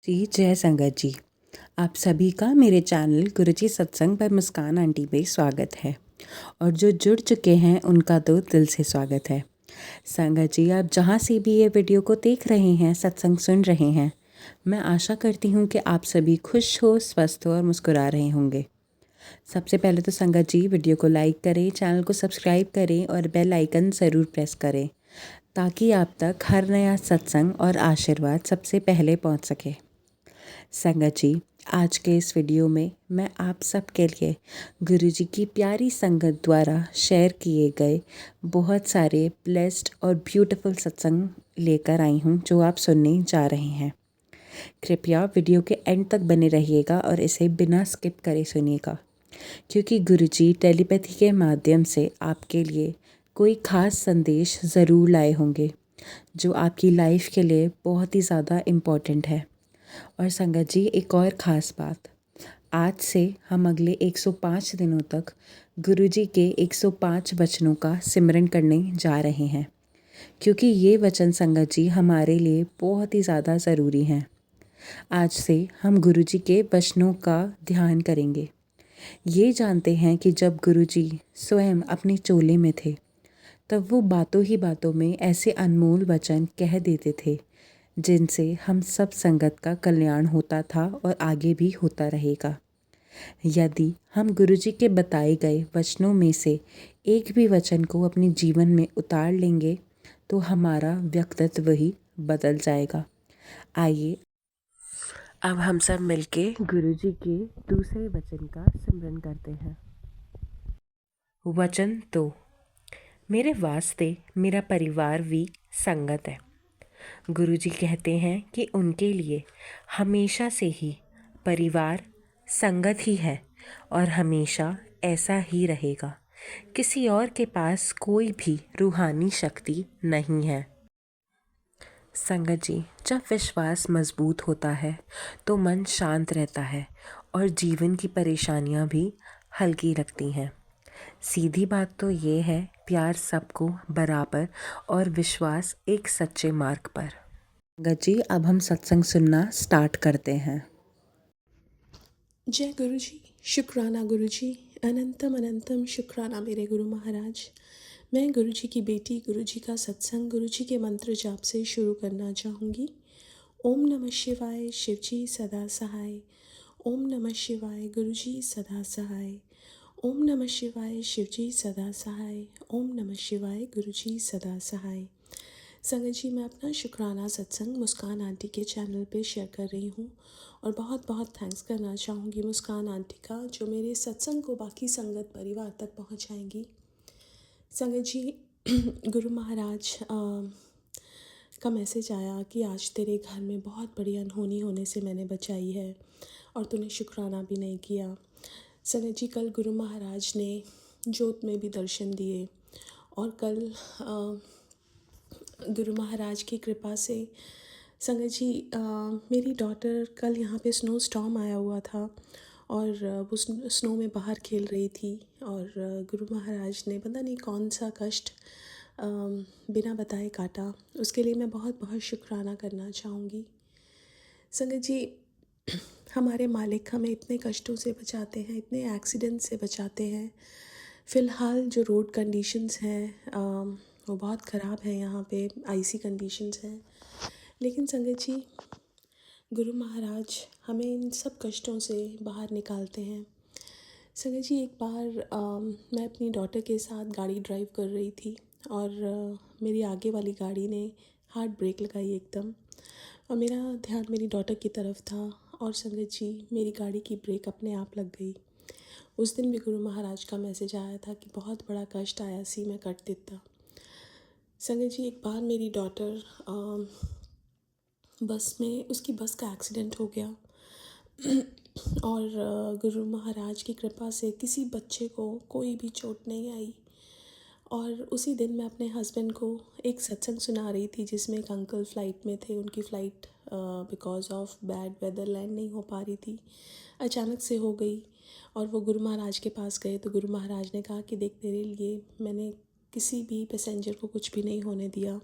जी जय संगत जी। आप सभी का मेरे चैनल गुरुजी सत्संग पर मुस्कान आंटी पे स्वागत है और जो जुड़ चुके हैं उनका तो दिल से स्वागत है। संगत जी, आप जहाँ से भी ये वीडियो को देख रहे हैं, सत्संग सुन रहे हैं, मैं आशा करती हूँ कि आप सभी खुश हो, स्वस्थ हो और मुस्कुरा रहे होंगे। सबसे पहले तो संगत जी, वीडियो को लाइक करें, चैनल को सब्सक्राइब करें और बेल आइकन ज़रूर प्रेस करें ताकि आप तक हर नया सत्संग और आशीर्वाद सबसे पहले पहुँच सके। संगत जी, आज के इस वीडियो में मैं आप सबके लिए गुरुजी की प्यारी संगत द्वारा शेयर किए गए बहुत सारे ब्लेस्ड और ब्यूटीफुल सत्संग लेकर आई हूँ जो आप सुनने जा रहे हैं। कृपया वीडियो के एंड तक बने रहिएगा और इसे बिना स्किप करे सुनिएगा, क्योंकि गुरुजी टेलीपैथी के माध्यम से आपके लिए कोई ख़ास संदेश ज़रूर लाए होंगे जो आपकी लाइफ के लिए बहुत ही ज़्यादा इम्पॉर्टेंट है। और संगत जी, एक और ख़ास बात, आज से हम अगले 105 दिनों तक गुरुजी के 105 वचनों का सिमरन करने जा रहे हैं, क्योंकि ये वचन संगत जी हमारे लिए बहुत ही ज़्यादा ज़रूरी हैं। आज से हम गुरुजी के वचनों का ध्यान करेंगे। ये जानते हैं कि जब गुरुजी स्वयं अपने चोले में थे तब वो बातों ही बातों में ऐसे अनमोल वचन कह देते थे जिनसे हम सब संगत का कल्याण होता था और आगे भी होता रहेगा। यदि हम गुरुजी के बताए गए वचनों में से एक भी वचन को अपने जीवन में उतार लेंगे तो हमारा व्यक्तित्व ही बदल जाएगा। आइए अब हम सब मिलके गुरुजी के दूसरे वचन का सिमरन करते हैं। वचन तो, मेरे वास्ते मेरा परिवार भी संगत है। गुरुजी कहते हैं कि उनके लिए हमेशा से ही परिवार संगत ही है और हमेशा ऐसा ही रहेगा। किसी और के पास कोई भी रूहानी शक्ति नहीं है। संगत जी, जब विश्वास मजबूत होता है तो मन शांत रहता है और जीवन की परेशानियां भी हल्की लगती हैं। सीधी बात तो ये है, प्यार सबको बराबर और विश्वास एक सच्चे मार्ग पर। संगत जी, अब हम सत्संग सुनना स्टार्ट करते हैं। जय गुरु जी, शुक्राना गुरु जी, अनंतम अनंतम शुक्राना मेरे गुरु महाराज। मैं गुरु जी की बेटी गुरु जी का सत्संग गुरु जी के मंत्र जाप से शुरू करना चाहूँगी। ओम नमः शिवाय, शिव जी सदा सहाय। ओम नमः शिवाय, गुरु जी सदा सहाय। ओम नमः शिवाय, शिव जी सदा सहाय। ओम नमः शिवाय, गुरु जी सदा सहाय। संगत जी, मैं अपना शुक्राना सत्संग मुस्कान आंटी के चैनल पे शेयर कर रही हूँ और बहुत बहुत थैंक्स करना चाहूँगी मुस्कान आंटी का, जो मेरे सत्संग को बाकी संगत परिवार तक पहुँचाएंगी। संगत जी, गुरु महाराज का मैसेज आया कि आज तेरे घर में बहुत बड़ी अनहोनी होने से मैंने बचाई है और तूने शुक्राना भी नहीं किया। संगत जी, कल गुरु महाराज ने जोत में भी दर्शन दिए और कल गुरु महाराज की कृपा से संगत जी, मेरी डॉटर कल यहाँ पे स्नो स्टॉर्म आया हुआ था और वो स्नो में बाहर खेल रही थी और गुरु महाराज ने पता नहीं कौन सा कष्ट बिना बताए काटा। उसके लिए मैं बहुत बहुत शुक्राना करना चाहूँगी। संगत जी, हमारे मालिक हमें इतने कष्टों से बचाते हैं, इतने एक्सीडेंट से बचाते हैं। फ़िलहाल जो रोड कंडीशंस हैं वो बहुत ख़राब है, यहाँ पे आईसी कंडीशंस हैं, लेकिन संगत जी, गुरु महाराज हमें इन सब कष्टों से बाहर निकालते हैं। संगत जी, एक बार मैं अपनी डॉटर के साथ गाड़ी ड्राइव कर रही थी और मेरी आगे वाली गाड़ी ने हार्ड ब्रेक लगाई एकदम, और मेरा ध्यान मेरी डॉटर की तरफ था और संगत जी, मेरी गाड़ी की ब्रेक अपने आप लग गई। उस दिन भी गुरु महाराज का मैसेज आया था कि बहुत बड़ा कष्ट आया सी मैं कट देता। संगत जी, एक बार मेरी डॉटर बस में, उसकी बस का एक्सीडेंट हो गया और गुरु महाराज की कृपा से किसी बच्चे को कोई भी चोट नहीं आई। और उसी दिन मैं अपने हस्बैंड को एक सत्संग सुना रही थी जिसमें एक अंकल फ़्लाइट में थे। उनकी flight because of bad weather land नहीं हो पा रही थी, अचानक से हो गई और वो गुरु महाराज के पास गए तो गुरु महाराज ने कहा कि देख, तेरे लिए मैंने किसी भी पैसेंजर को कुछ भी नहीं होने दिया।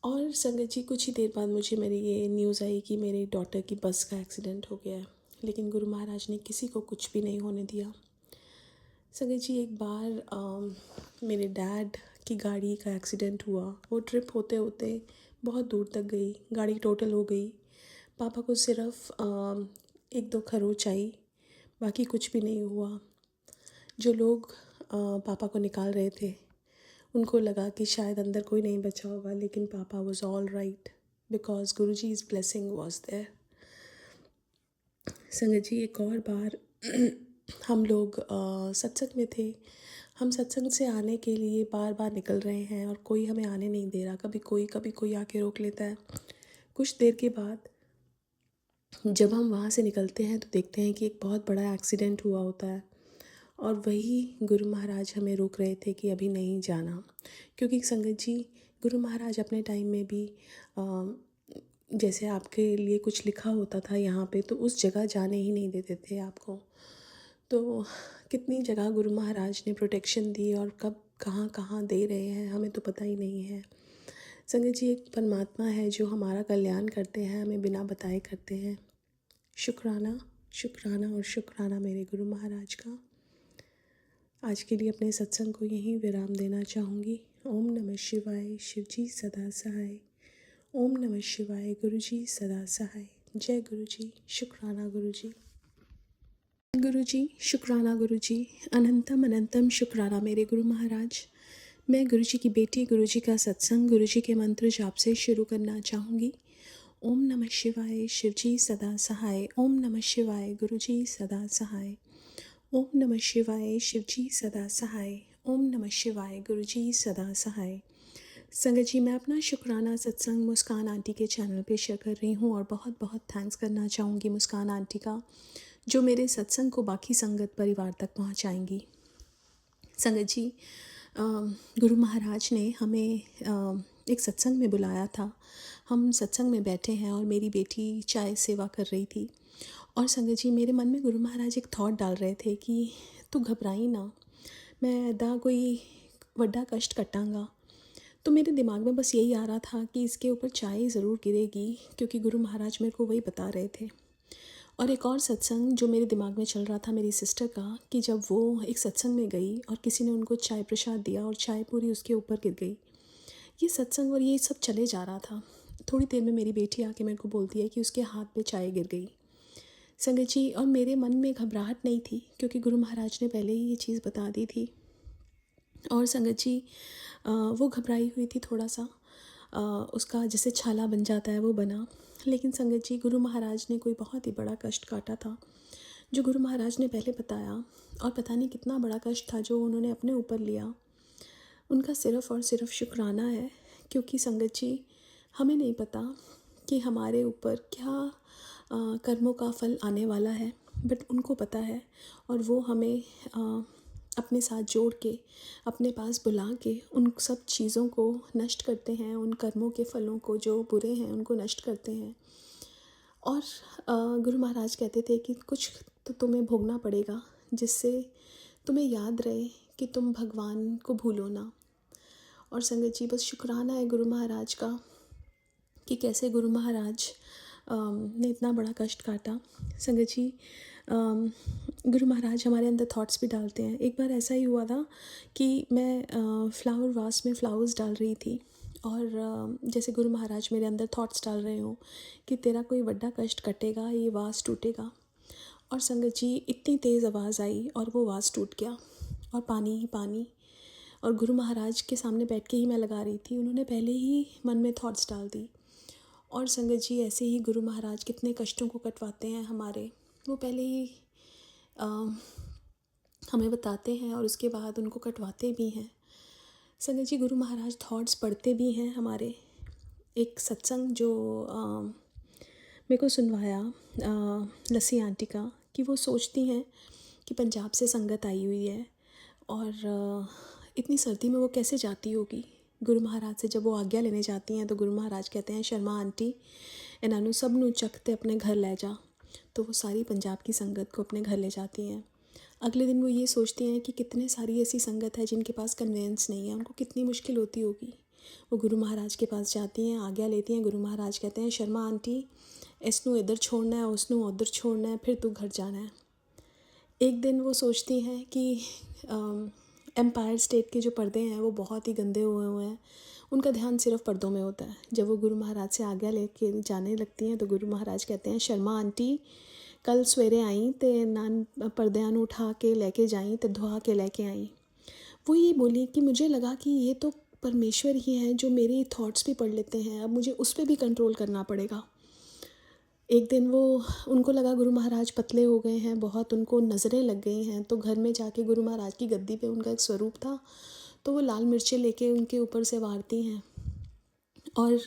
और संगत जी कुछ ही देर बाद मुझे मेरी ये न्यूज़ आई कि मेरी डॉटर की बस का एक्सीडेंट हो गया है, लेकिन गुरु महाराज ने किसी को कुछ भी नहीं होने दिया। संगत जी एक बार मेरे डैड की गाड़ी का एक्सीडेंट हुआ। वो ट्रिप होते होते बहुत दूर तक गई, गाड़ी टोटल हो गई। पापा को सिर्फ एक दो खरोच आई, बाकी कुछ भी नहीं हुआ। जो लोग पापा को निकाल रहे थे उनको लगा कि शायद अंदर कोई नहीं बचा होगा, लेकिन पापा was all right because Guru ji is blessing was there. संगत जी एक और बार हम लोग सत्संग में थे। हम सत्संग से आने के लिए बार बार निकल रहे हैं और कोई हमें आने नहीं दे रहा। कभी कोई आके रोक लेता है। कुछ देर के बाद जब हम वहाँ से निकलते हैं तो देखते हैं कि एक बहुत बड़ा एक्सीडेंट हुआ होता है, और वही गुरु महाराज हमें रोक रहे थे कि अभी नहीं जाना। क्योंकि संगत जी गुरु महाराज अपने टाइम में भी जैसे आपके लिए कुछ लिखा होता था यहाँ पे, तो उस जगह जाने ही नहीं देते थे आपको। तो कितनी जगह गुरु महाराज ने प्रोटेक्शन दी और कब कहाँ कहाँ दे रहे हैं हमें तो पता ही नहीं है। संगत जी एक परमात्मा है जो हमारा कल्याण करते हैं, हमें बिना बताए करते हैं। शुक्राना शुक्राना और शुक्राना मेरे गुरु महाराज का। आज के लिए अपने सत्संग को यहीं विराम देना चाहूँगी। ओम नमः शिवाय, शिव जी सदा सहाय। ओम नमः शिवाय, गुरु जी सदा सहाय। जय गुरु जी, शुक्राना गुरु जी। गुरु जी शुक्राना गुरु जी, अनंतम अनंतम शुक्राना मेरे गुरु महाराज। मैं गुरु जी की बेटी गुरु जी का सत्संग गुरु जी के मंत्र जाप से शुरू करना चाहूँगी। ओम नमः शिवाय, शिव जी सदा सहाय। ओम नमः शिवाय, गुरु जी सदा सहाय। ओम नमः शिवाय, शिव जी सदा सहाय। ओम नमः शिवाय, गुरु जी सदा सहाय। संगत जी मैं अपना शुक्राना सत्संग मुस्कान आंटी के चैनल पे शेयर कर रही हूँ और बहुत बहुत थैंक्स करना चाहूँगी मुस्कान आंटी का, जो मेरे सत्संग को बाकी संगत परिवार तक पहुँचाएंगी। संगत जी गुरु महाराज ने हमें एक सत्संग में बुलाया था। हम सत्संग में बैठे हैं और मेरी बेटी चाय सेवा कर रही थी। और संगत जी मेरे मन में गुरु महाराज एक थॉट डाल रहे थे कि तू घबराई ना, मैं अदा कोई वड्डा कष्ट कटांगा। तो मेरे दिमाग में बस यही आ रहा था कि इसके ऊपर चाय ज़रूर गिरेगी, क्योंकि गुरु महाराज मेरे को वही बता रहे थे। और एक और सत्संग जो मेरे दिमाग में चल रहा था मेरी सिस्टर का, कि जब वो एक सत्संग में गई और किसी ने उनको चाय प्रसाद दिया और चाय पूरी उसके ऊपर गिर गई। ये सत्संग और ये सब चले जा रहा था। थोड़ी देर में मेरी बेटी आके मेरे को बोलती है कि उसके हाथ पे चाय गिर गई। संगत जी और मेरे मन में घबराहट नहीं थी, क्योंकि गुरु महाराज ने पहले ही ये चीज़ बता दी थी। और संगत जी वो घबराई हुई थी थोड़ा सा, उसका जैसे छाला बन जाता है वो बना। लेकिन संगत जी गुरु महाराज ने कोई बहुत ही बड़ा कष्ट काटा था, जो गुरु महाराज ने पहले बताया, और पता नहीं कितना बड़ा कष्ट था जो उन्होंने अपने ऊपर लिया। उनका सिर्फ़ और सिर्फ शुक्राना है, क्योंकि संगत जी हमें नहीं पता कि हमारे ऊपर क्या कर्मों का फल आने वाला है, बट उनको पता है। और वो हमें अपने साथ जोड़ के अपने पास बुला के उन सब चीज़ों को नष्ट करते हैं, उन कर्मों के फलों को जो बुरे हैं उनको नष्ट करते हैं। और गुरु महाराज कहते थे कि कुछ तो तुम्हें भोगना पड़ेगा, जिससे तुम्हें याद रहे कि तुम भगवान को भूलो ना। और संगत जी बस शुक्राना है गुरु महाराज का कि कैसे गुरु महाराज ने इतना बड़ा कष्ट काटा। संगत जी गुरु महाराज हमारे अंदर थॉट्स भी डालते हैं। एक बार ऐसा ही हुआ था कि मैं फ्लावर वास में फ्लावर्स डाल रही थी, और जैसे गुरु महाराज मेरे अंदर थॉट्स डाल रहे हो कि तेरा कोई बड़ा कष्ट कटेगा, ये वास टूटेगा। और संगत जी इतनी तेज़ आवाज़ आई और वो वास टूट गया, और पानी ही पानी। और गुरु महाराज के सामने बैठ के ही मैं लगा रही थी, उन्होंने पहले ही मन में थॉट्स डाल दी। और संगत जी ऐसे ही गुरु महाराज कितने कष्टों को कटवाते हैं हमारे, वो पहले ही हमें बताते हैं और उसके बाद उनको कटवाते भी हैं। संगत जी गुरु महाराज थॉट्स पढ़ते भी हैं हमारे। एक सत्संग जो मेरे को सुनवाया लस्सी आंटी का, कि वो सोचती हैं कि पंजाब से संगत आई हुई है और इतनी सर्दी में वो कैसे जाती होगी। गुरु महाराज से जब वो आज्ञा लेने जाती हैं तो गुरु महाराज कहते हैं शर्मा आंटी इन्हों सब नू चकते अपने घर ले जा। तो वो सारी पंजाब की संगत को अपने घर ले जाती हैं। अगले दिन वो ये सोचती हैं कि कितने सारी ऐसी संगत है जिनके पास कन्वेंस नहीं है, उनको कितनी मुश्किल होती होगी। वो गुरु महाराज के पास जाती हैं, आज्ञा लेती हैं। गुरु महाराज कहते हैं शर्मा आंटी, इसनू इधर छोड़ना है, उसनू उधर छोड़ना है, फिर तू घर जाना है। एक दिन वो सोचती हैं कि एम्पायर स्टेट के जो पर्दे हैं वो बहुत ही गंदे हुए हुए हैं, उनका ध्यान सिर्फ पर्दों में होता है। जब वो गुरु महाराज से आज्ञा लेके जाने लगती हैं तो गुरु महाराज कहते हैं शर्मा आंटी, कल सवेरे आई तो नान पर्दियां नू उठा के लेके जाई तो धुआ के लेके आई। वो ये बोली कि मुझे लगा कि ये तो परमेश्वर ही हैं जो मेरी थॉट्स भी पढ़ लेते हैं, अब मुझे उस पर भी कंट्रोल करना पड़ेगा। एक दिन उनको लगा गुरु महाराज पतले हो गए हैं बहुत, उनको नज़रें लग गई हैं, तो घर में जाके गुरु महाराज की गद्दी पे उनका एक स्वरूप था, तो वो लाल मिर्चें लेके उनके ऊपर से वारती हैं। और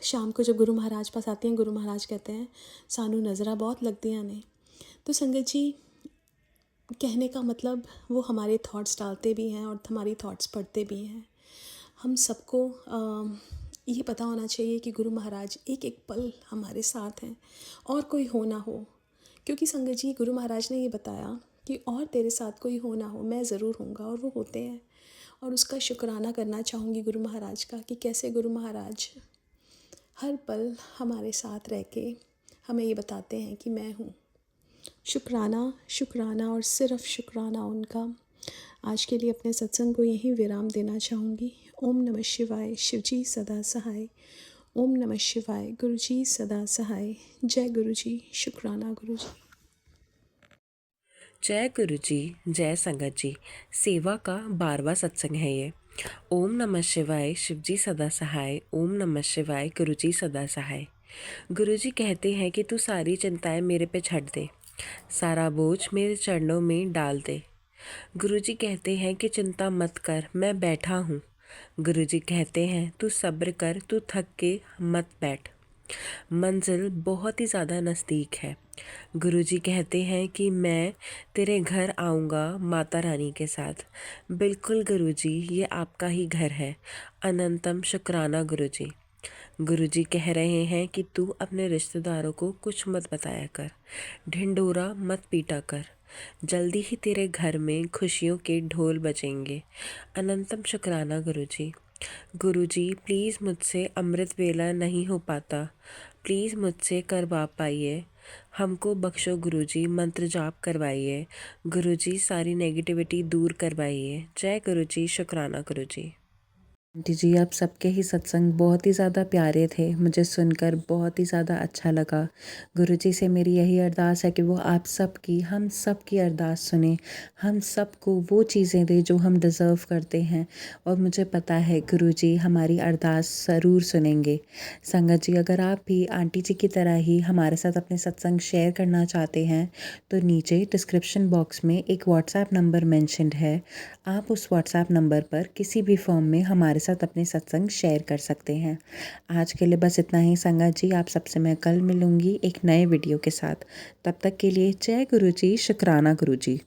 शाम को जब गुरु महाराज पास आती हैं, गुरु महाराज कहते हैं सानू नज़रा बहुत लगती ने। तो संगत जी, कहने का मतलब वो हमारे थॉट्स डालते भी हैं और हमारी थॉट्स पढ़ते भी हैं। हम सबको ये पता होना चाहिए कि गुरु महाराज एक एक पल हमारे साथ हैं और कोई हो ना हो, क्योंकि संगत जी गुरु महाराज ने ये बताया कि और तेरे साथ कोई हो ना हो मैं ज़रूर होऊंगा, और वो होते हैं। और उसका शुक्राना करना चाहूँगी गुरु महाराज का कि कैसे गुरु महाराज हर पल हमारे साथ रह के हमें ये बताते हैं कि मैं हूँ। शुक्राना, शुक्राना और सिर्फ शुक्राना उनका। आज के लिए अपने सत्संग को यहीं विराम देना चाहूँगी। ओम नमः शिवाय, शिवजी सदा सहाय। ओम नमः शिवाय, गुरुजी सदा सहाय। जय गुरुजी, शुक्राना गुरुजी। जय गुरु जी, जय संगत जी। सेवा का 12वां सत्संग है ये। ओम नमः शिवाय, शिवजी सदा सहाय। ओम नमः शिवाय, गुरुजी सदा सहाय। गुरुजी कहते हैं कि तू सारी चिंताएं मेरे पे छੱਡ दे, सारा बोझ मेरे चरणों में डाल दे। गुरुजी कहते हैं कि चिंता मत कर, मैं बैठा हूँ। गुरुजी कहते हैं तू सब्र कर, तू थक के मत बैठ, मंजिल बहुत ही ज़्यादा नज़दीक है। गुरुजी कहते हैं कि मैं तेरे घर आऊँगा माता रानी के साथ। बिल्कुल गुरुजी, ये आपका ही घर है। अनंतम शुक्राना गुरुजी। गुरुजी कह रहे हैं कि तू अपने रिश्तेदारों को कुछ मत बताया कर, ढिंढोरा मत पीटा कर, जल्दी ही तेरे घर में खुशियों के ढोल बजेंगे। अनंतम शुक्राना गुरुजी। गुरुजी प्लीज़ मुझसे अमृत वेला नहीं हो पाता, प्लीज़ मुझसे करवा पाइए, हमको बख्शो गुरुजी, मंत्र जाप करवाइए। गुरुजी सारी नेगेटिविटी दूर करवाइए। जय गुरुजी, शुक्राना गुरुजी। आंटी जी, आप सबके ही सत्संग बहुत ही ज़्यादा प्यारे थे, मुझे सुनकर बहुत ही ज़्यादा अच्छा लगा। गुरुजी से मेरी यही अरदास है कि वो आप सबकी, हम सब की अरदास सुने, हम सबको वो चीज़ें दे जो हम डिज़र्व करते हैं। और मुझे पता है गुरुजी हमारी अरदास ज़रूर सुनेंगे। संगत जी, अगर आप भी आंटी जी की तरह ही हमारे साथ अपने सत्संग शेयर करना चाहते हैं तो नीचे डिस्क्रिप्शन बॉक्स में एक व्हाट्सएप नंबर मेंशन्ड है। आप उस व्हाट्सएप नंबर पर किसी भी फॉर्म में हमारे साथ अपने सत्संग शेयर कर सकते हैं। आज के लिए बस इतना ही संगत जी, आप सबसे मैं कल मिलूँगी एक नए वीडियो के साथ। तब तक के लिए जय गुरु जी, शुक्राना गुरु जी।